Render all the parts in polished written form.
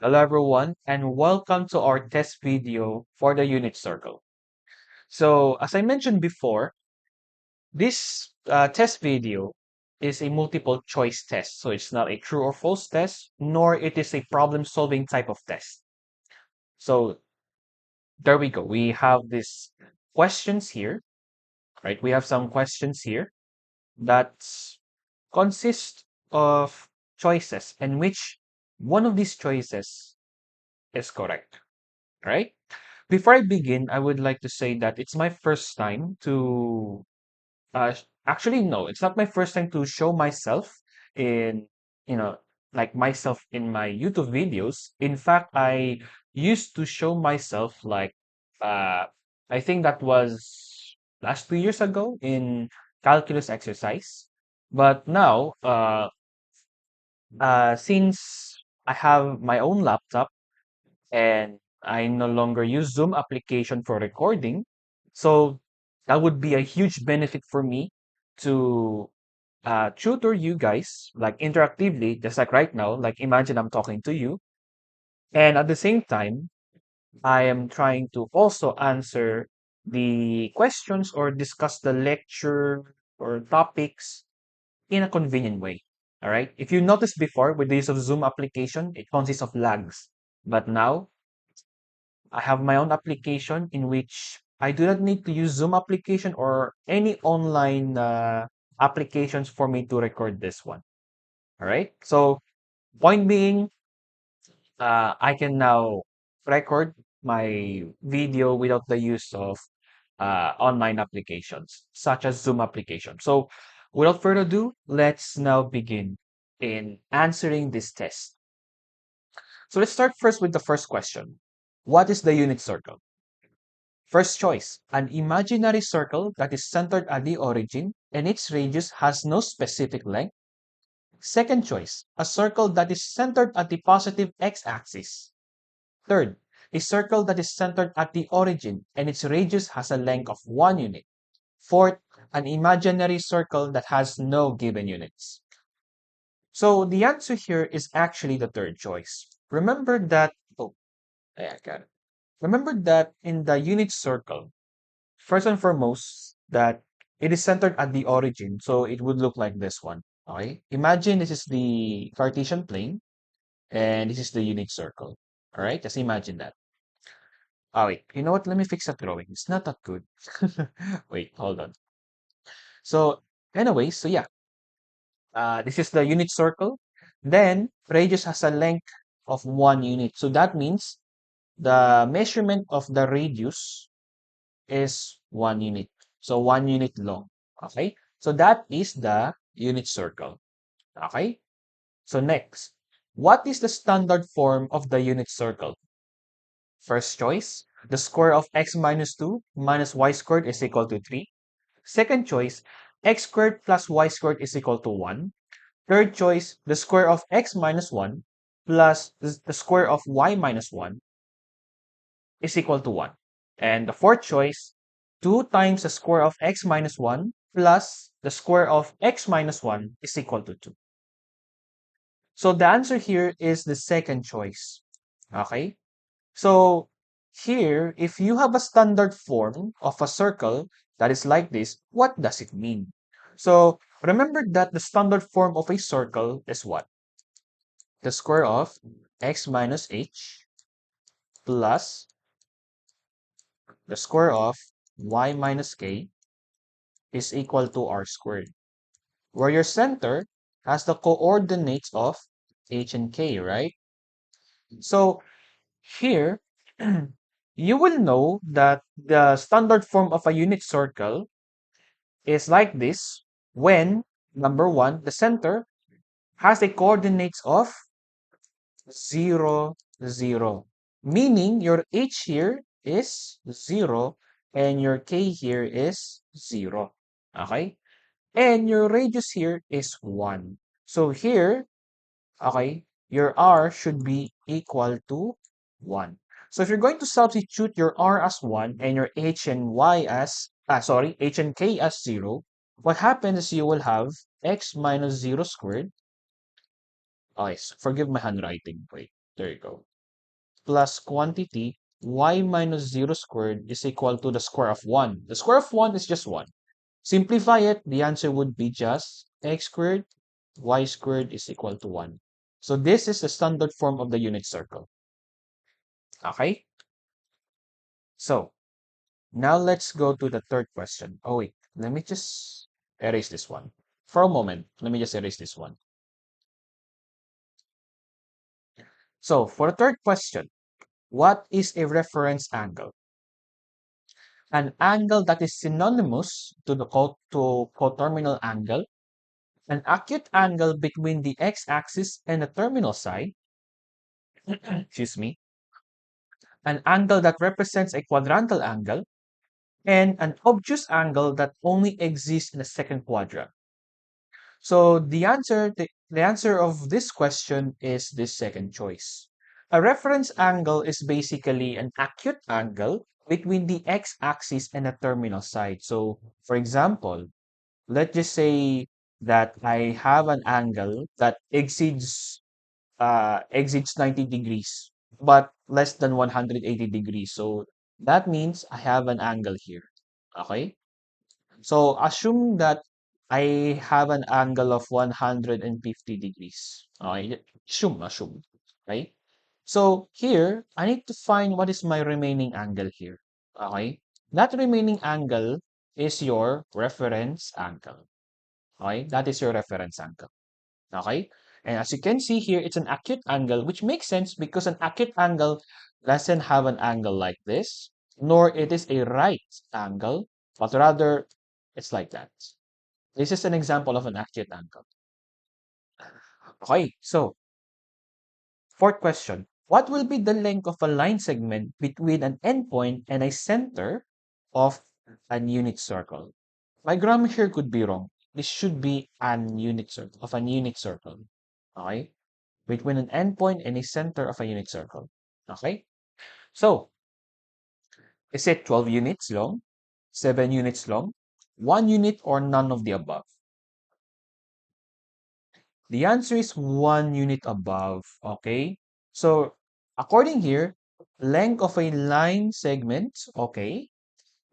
Hello everyone and welcome to our test video for the unit circle. So as I mentioned before, this test video is a multiple choice test. So it's not a true or false test, nor it is a problem solving type of test. So there we go. We have these questions here, right? We have some questions here that consist of choices and which one of these choices is correct, right? Before I begin, I would like to say that it's my first time to actually no, it's not my first time to show myself in you know myself in my YouTube videos. In fact, I used to show myself like uh I think that was last 2 years ago in calculus exercise. But now since I have my own laptop and I no longer use Zoom application for recording. So that would be a huge benefit for me to tutor you guys like interactively, just like right now. Like imagine I'm talking to you, and at the same time, I am trying to also answer the questions or discuss the lecture or topics in a convenient way. All right. If you noticed before with the use of Zoom application, it consists of lags. But now I have my own application in which I do not need to use Zoom application or any online applications for me to record this one. All right. So point being, I can now record my video without the use of online applications such as Zoom application. So without further ado, let's now begin in answering this test. So let's start first with the first question. What is the unit circle? First choice, an imaginary circle that is centered at the origin and its radius has no specific length. Second choice, a circle that is centered at the positive x-axis. Third, a circle that is centered at the origin and its radius has a length of 1 unit. Fourth, an imaginary circle that has no given units. So the answer here is actually the third choice. Remember that, yeah, I got it. Remember that in the unit circle, first and foremost, that it is centered at the origin, so it would look like this one. Okay, imagine this is the Cartesian plane, and this is the unit circle. All right, just imagine that. Oh wait, you know what? Let me fix that drawing. It's not that good. Wait, hold on. So, anyway, so yeah, this is the unit circle. Then radius has a length of 1 unit, so that means the measurement of the radius is 1 unit. So 1 unit long. Okay. So that is the unit circle. Okay. So next, what is the standard form of the unit circle? First choice, the square of x minus 2 minus y squared is equal to 3. Second choice, x squared plus y squared is equal to 1. Third choice, the square of x minus 1 plus the square of y minus 1 is equal to 1. And the fourth choice, 2 times the square of x minus 1 plus the square of x minus 1 is equal to 2. So the answer here is the second choice. Okay? So here, if you have a standard form of a circle that is like this, what does it mean? So remember that the standard form of a circle is what? The square of x minus h plus the square of y minus k is equal to r squared, where your center has the coordinates of h and k, right? So here, you will know that the standard form of a unit circle is like this when, number one, the center has the coordinates of 0, 0, meaning your h here is 0 and your k here is 0. Okay? And your radius here is 1. So here, okay, your r should be equal to 1. So if you're going to substitute your r as 1 and your h and y as, h and k as 0, what happens is you will have x minus 0 squared. Okay, forgive my handwriting. Wait. There you go. Plus quantity, y minus 0 squared is equal to the square of 1. The square of 1 is just 1. Simplify it, the answer would be just x squared, y squared is equal to 1. So this is the standard form of the unit circle. Okay? So now let's go to the third question. Oh wait, let me just erase this one. For a moment, let me just erase this one. So for the third question, what is a reference angle? An angle that is synonymous to the coterminal angle, an acute angle between the x-axis and the terminal side, excuse me, an angle that represents a quadrantal angle, and an obtuse angle that only exists in the second quadrant. So the answer of this question is this second choice. A reference angle is basically an acute angle between the x-axis and the terminal side. So for example, let's just say that I have an angle that exceeds 90 degrees, but less than 180 degrees. So that means I have an angle here. Okay? So assume that I have an angle of 150 degrees. Okay? Assume. Right? So here, I need to find what is my remaining angle here. Okay? That remaining angle is your reference angle. Okay? That is your reference angle. Okay? And as you can see here, it's an acute angle, which makes sense because an acute angle doesn't have an angle like this, nor it is a right angle, but rather it's like that. This is an example of an acute angle. Okay, so fourth question. What will be the length of a line segment between an endpoint and a center of an unit circle? My grammar here could be wrong. This should be an unit circle of an unit circle. Okay? Between an endpoint and a center of a unit circle. Okay? So, is it 12 units long, 7 units long, 1 unit, or none of the above? The answer is 1 unit above. Okay? So, according here, length of a line segment, okay,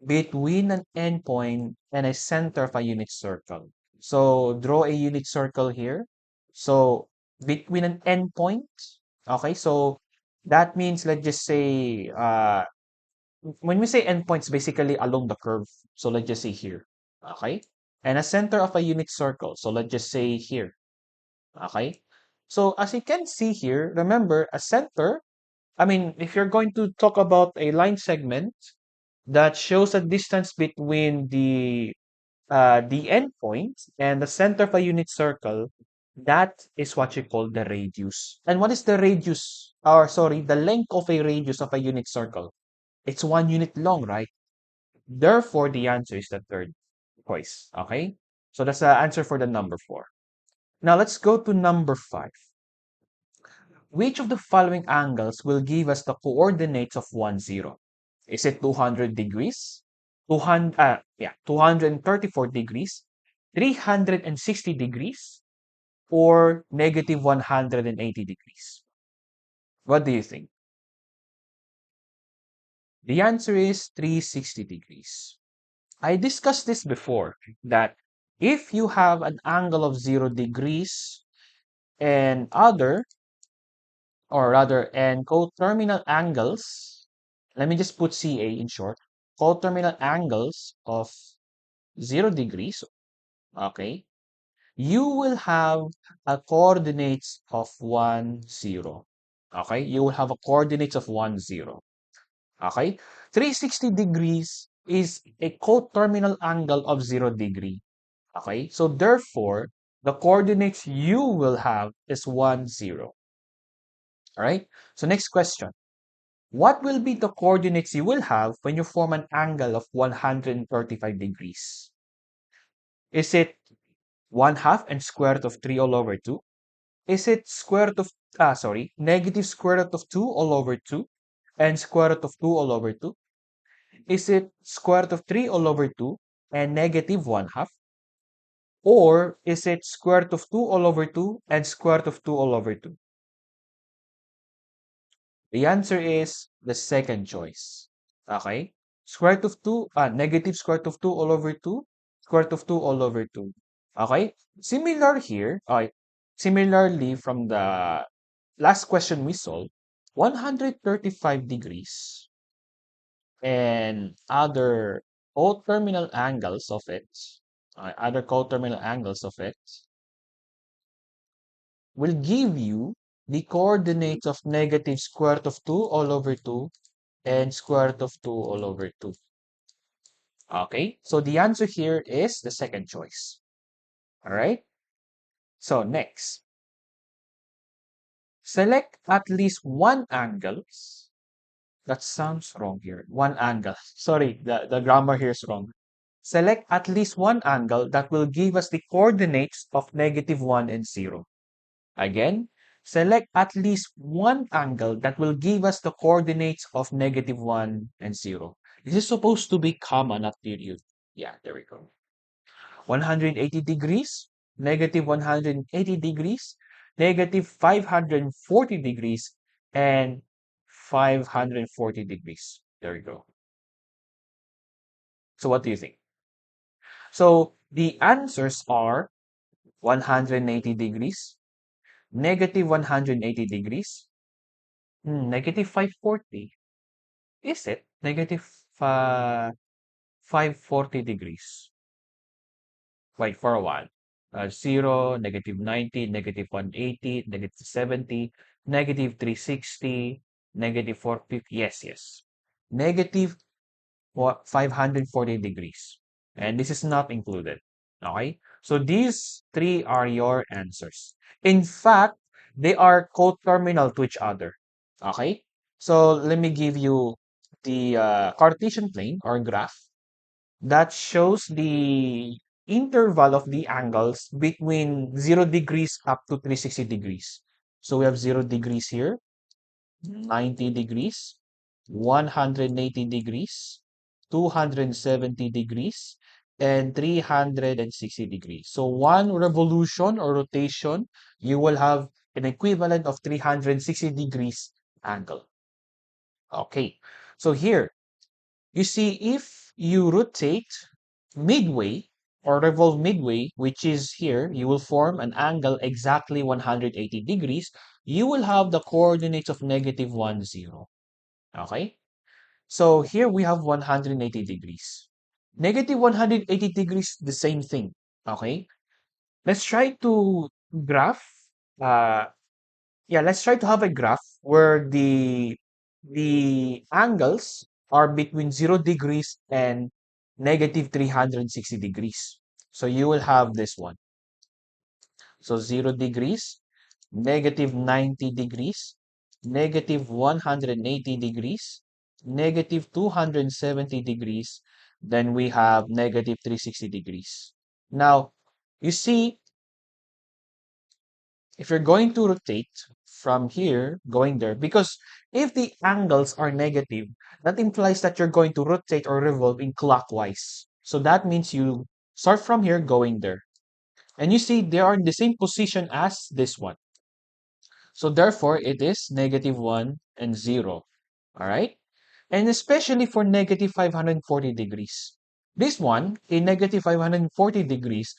between an endpoint and a center of a unit circle. So, draw a unit circle here. So, between an endpoint, okay, so that means let's just say when we say endpoints, basically along the curve. So let's just say here, okay, and a center of a unit circle. So let's just say here, okay. So as you can see here, remember a center. I mean, if you're going to talk about a line segment that shows a distance between the endpoint and the center of a unit circle, that is what you call the radius. And what is the radius? Or sorry, the length of a radius of a unit circle? It's 1 unit long, right? Therefore, the answer is the third choice. Okay? So that's the answer for the number 4. Now let's go to number 5. Which of the following angles will give us the coordinates of 1, 0? Is it 200 degrees? 234 degrees, 360 degrees, or negative 180 degrees? What do you think? The answer is 360 degrees. I discussed this before that if you have an angle of 0 degrees and and coterminal angles, let me just put CA in short, coterminal angles of 0 degrees, okay, you will have a coordinates of 1, 0. Okay, you will have a coordinates of 1, 0. Okay, 360 degrees is a coterminal angle of 0 degree. Okay, so therefore, the coordinates you will have is 1, 0. All right, so next question. What will be the coordinates you will have when you form an angle of 135 degrees? Is it 1 half and square root of 3 all over 2? Is it negative square root of 2 all over 2 and square root of 2 all over 2? Is it square root of 3 all over 2 and negative 1 half? Or is it square root of 2 all over 2 and square root of 2 all over 2? The answer is the second choice. Okay? Square root of 2, negative square root of 2 all over 2, square root of 2 all over 2. Okay? Similar here, similarly from the last question we solved, 135 degrees and other coterminal angles of it will give you the coordinates of negative square root of 2 all over 2 and square root of 2 all over 2. Okay, so the answer here is the second choice. All right, so next, select at least one angle. That sounds wrong here. One angle. Sorry, the grammar here is wrong. Select at least one angle that will give us the coordinates of negative 1 and 0. Again, select at least one angle that will give us the coordinates of negative 1 and 0. This is supposed to be comma, not period. Yeah, there we go. 180 degrees, negative 180 degrees, negative 540 degrees, and 540 degrees. There we go. So what do you think? So the answers are 180 degrees, negative 180 degrees, negative 540. Is it? Negative 540 degrees. Wait for a while. 0, negative 90, negative 180, negative 70, negative 360, negative 450. Yes, yes. Negative 540 degrees. And this is not included. Okay? So these three are your answers. In fact, they are coterminal to each other. Okay? So let me give you the Cartesian plane or graph that shows the interval of the angles between 0 degrees up to 360 degrees. So we have 0 degrees here, 90 degrees, 180 degrees, 270 degrees, and 360 degrees. So one revolution or rotation, you will have an equivalent of 360 degrees angle. Okay, so here, you see if you rotate midway or revolve midway, which is here, you will form an angle exactly 180 degrees. You will have the coordinates of negative 1, 0. Okay? So here we have 180 degrees. Negative 180 degrees, the same thing. Okay? Let's try to graph. Uh, let's try to have a graph where the angles are between 0 degrees and negative 360 degrees. So you will have this one. So 0 degrees, negative 90 degrees, negative 180 degrees, negative 270 degrees, then we have negative 360 degrees. Now, you see, if you're going to rotate from here, going there, because if the angles are negative, that implies that you're going to rotate or revolve in clockwise. So that means you start from here, going there. And you see, they are in the same position as this one. So therefore, it is negative 1 and 0. All right? And especially for negative 540 degrees. This one, in negative 540 degrees,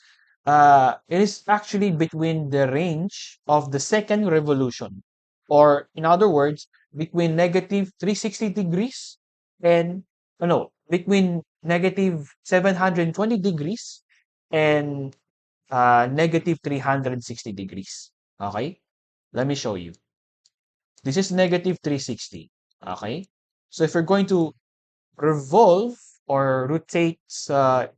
it is actually between the range of the second revolution. Or, in other words, between negative 360 degrees and, no, between negative 720 degrees and negative 360 degrees. Okay? Let me show you. This is negative 360. Okay? So if you're going to revolve or rotate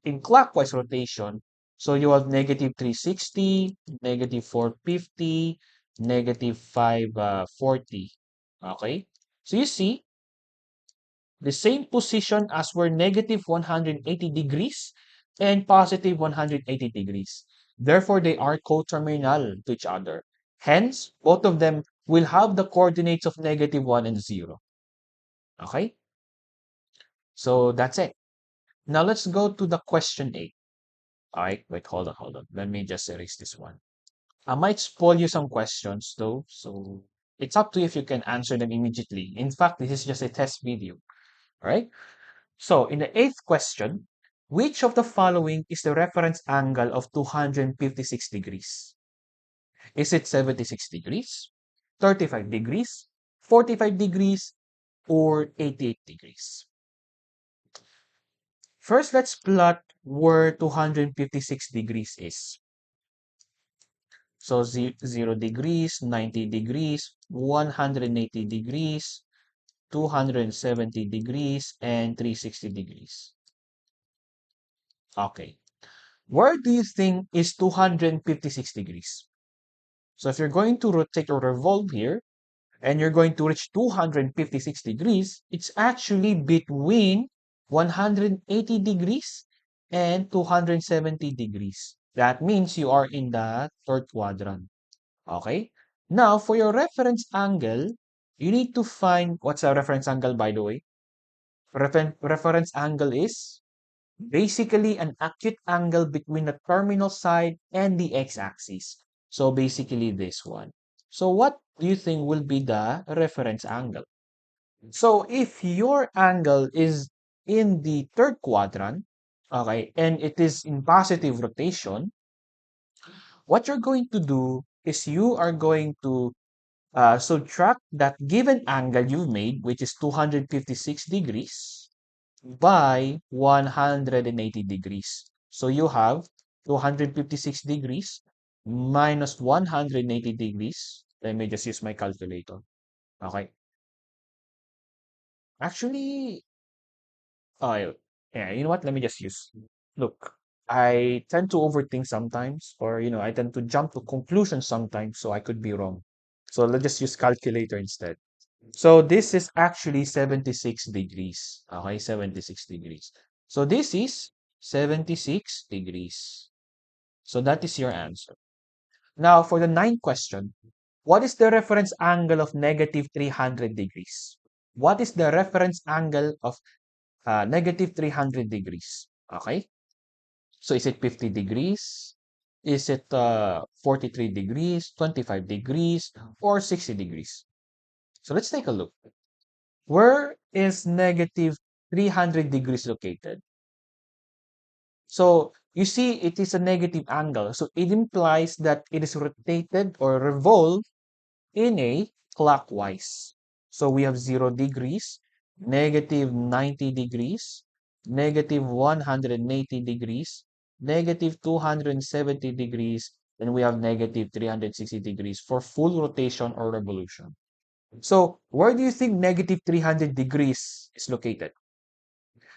in clockwise rotation, so you have negative 360, negative 450, negative 540. Okay? So you see, the same position as were negative 180 degrees and positive 180 degrees. Therefore, they are coterminal to each other. Hence, both of them will have the coordinates of negative 1 and 0. Okay? So that's it. Now let's go to the question 8. All right, wait, hold on, hold on. Let me just erase this one. I might spoil you some questions though. So It's up to you if you can answer them immediately. In fact, this is just a test video, all right? So in the eighth question, which of the following is the reference angle of 256 degrees? Is it 76 degrees, 35 degrees, 45 degrees, or 88 degrees? First, let's plot where 256 degrees is. So 0 degrees, 90 degrees, 180 degrees, 270 degrees, and 360 degrees. Okay. Where do you think is 256 degrees? So if you're going to rotate or revolve here, and you're going to reach 256 degrees, it's actually between 180 degrees and 270 degrees. That means you are in the third quadrant. Okay? Now, for your reference angle, you need to find what's a reference angle, by the way. Reference angle is basically an acute angle between the terminal side and the x-axis. So basically this one. So what do you think will be the reference angle? So if your angle is in the third quadrant, okay, and it is in positive rotation, what you're going to do is you are going to subtract that given angle you've made, which is 256 degrees, by 180 degrees. So you have 256 degrees minus 180 degrees. Let me just use my calculator. Okay. Actually, oh, yeah, you know what? Let me just use. Look, I tend to overthink sometimes, or, I tend to jump to conclusions sometimes, so I could be wrong. So let's just use calculator instead. So this is actually 76 degrees. Okay, 76 degrees. So this is 76 degrees. So that is your answer. Now for the ninth question, what is the reference angle of negative 300 degrees? What is the reference angle of negative 300 degrees? Okay, so is it 50 degrees? Is it 43 degrees, 25 degrees, or 60 degrees? So let's take a look. Where is negative 300 degrees located? So you see it is a negative angle. So it implies that it is rotated or revolved in a clockwise. So we have 0 degrees, negative 90 degrees, negative 180 degrees, negative 270 degrees, and we have negative 360 degrees for full rotation or revolution. So where do you think negative 300 degrees is located?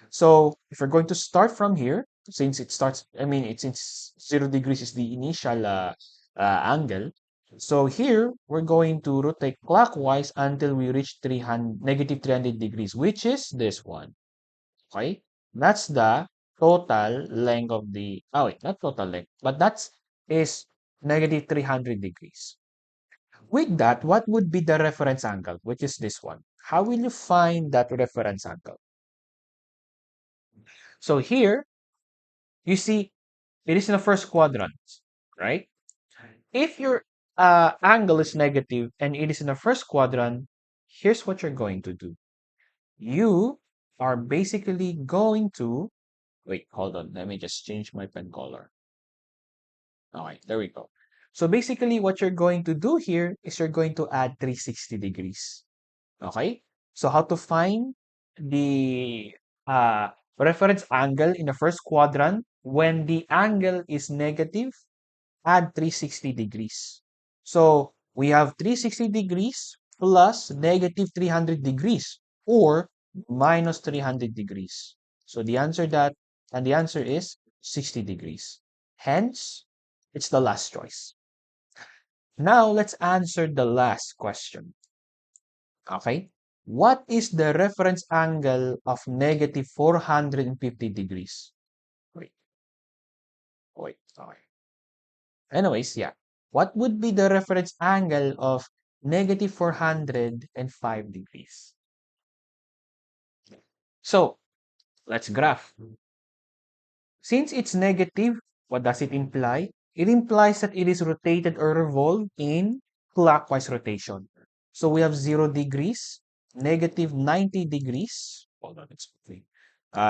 So if we're going to start from here, since it starts, since 0 degrees is the initial angle. So here, we're going to rotate clockwise until we reach negative 300 degrees, which is this one. Okay? That's the total length of the, oh wait, not total length, but is negative 300 degrees. With that, what would be the reference angle, which is this one? How will you find that reference angle? So here, you see, it is in the first quadrant, right? If your angle is negative and it is in the first quadrant, here's what you're going to do. You are basically going to, wait, hold on. Let me just change my pen color. All right, there we go. So basically what you're going to do here is you're going to add 360 degrees. Okay? So how to find the reference angle in the first quadrant when the angle is negative? Add 360 degrees. So we have 360 degrees plus negative 300 degrees or minus 300 degrees. So the answer is 60 degrees. Hence, it's the last choice. Now let's answer the last question. Okay. What is the reference angle of negative 450 degrees? Wait, wait, okay. Anyways, yeah. What would be the reference angle of negative 405 degrees? So, let's graph. Since it's negative, what does it imply? It implies that it is rotated or revolved in clockwise rotation. So we have 0 degrees, negative 90 degrees. Hold on, it's okay.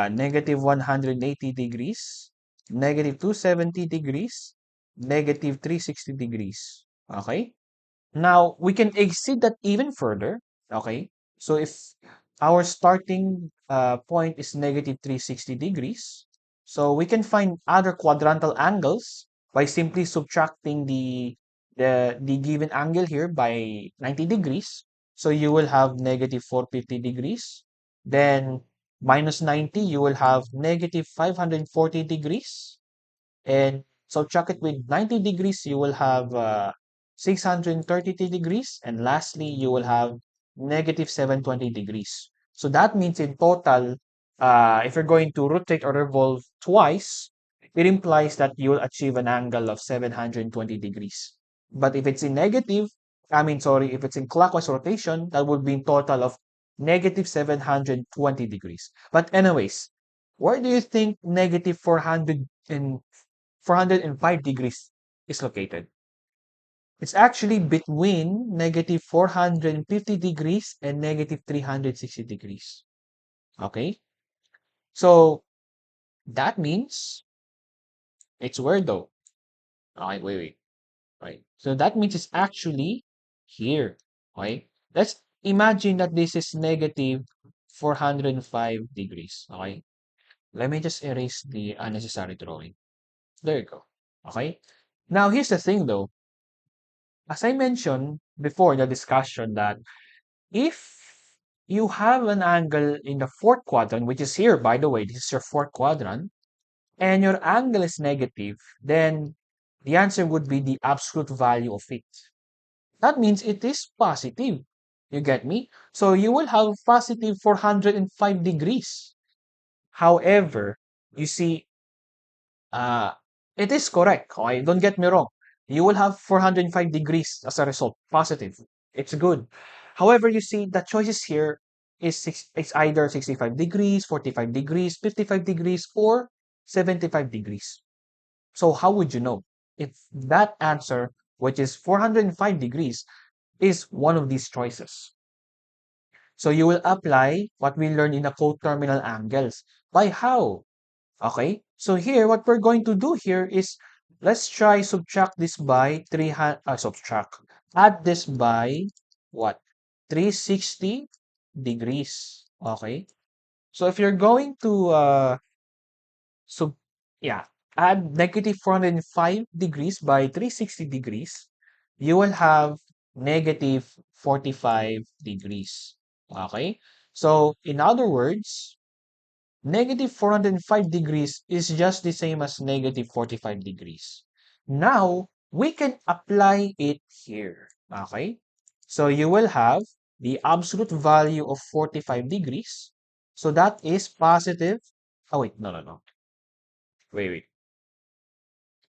Negative 180 degrees, negative 270 degrees, negative 360 degrees. Okay? Now, we can exceed that even further. Okay? So if our starting point is negative 360 degrees, so we can find other quadrantal angles by simply subtracting the given angle here by 90 degrees. So you will have negative 450 degrees. Then minus 90, you will have negative 540 degrees. And subtract it with 90 degrees, you will have 630 degrees. And lastly, you will have negative 720 degrees. So that means in total, if you're going to rotate or revolve twice, it implies that you will achieve an angle of 720 degrees. But if it's in negative, sorry, if it's in clockwise rotation, that would be in total of negative 720 degrees. But anyways, where do you think negative 405 degrees is located? It's actually between negative 450 degrees and negative 360 degrees. Okay? So that means it's where though? Alright, wait. Right. So that means it's actually here. Okay? Let's imagine that this is negative 405 degrees. Okay? Let me just erase the unnecessary drawing. There you go. Okay? Now here's the thing though. As I mentioned before in the discussion that if you have an angle in the fourth quadrant, which is here, by the way, this is your fourth quadrant, and your angle is negative, then the answer would be the absolute value of it. That means it is positive. You get me? So you will have positive 405 degrees. However, you see, Uh, it is correct. Okay, don't get me wrong. You will have 405 degrees as a result, positive. It's good. However, you see the choices here it's either 65 degrees, 45 degrees, 55 degrees, or 75 degrees. So how would you know if that answer, which is 405 degrees, is one of these choices? So you will apply what we learned in the coterminal angles. By how? Okay, so here what we're going to do here is let's try subtract this by add this by what? 360 degrees. Okay, so if you're going to so yeah, add negative 405 degrees by 360 degrees, you will have negative 45 degrees. Okay, so in other words, negative 405 degrees is just the same as negative 45 degrees. Now, we can apply it here. Okay? So you will have the absolute value of 45 degrees. So that is positive. Oh, wait. No. Wait.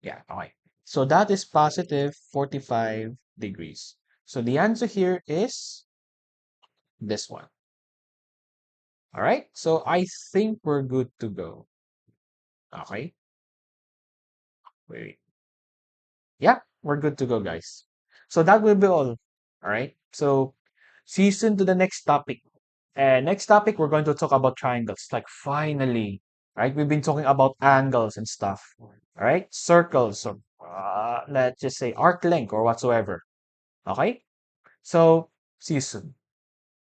Yeah, okay. So that is positive 45 degrees. So the answer here is this one. All right? So I think we're good to go. Okay? Wait. Yeah, we're good to go, guys. So that will be all. All right. So see you soon to the next topic. And next topic, we're going to talk about triangles. Like finally, right? We've been talking about angles and stuff. All right. Circles, or let's just say arc length or whatsoever. Okay. So see you soon.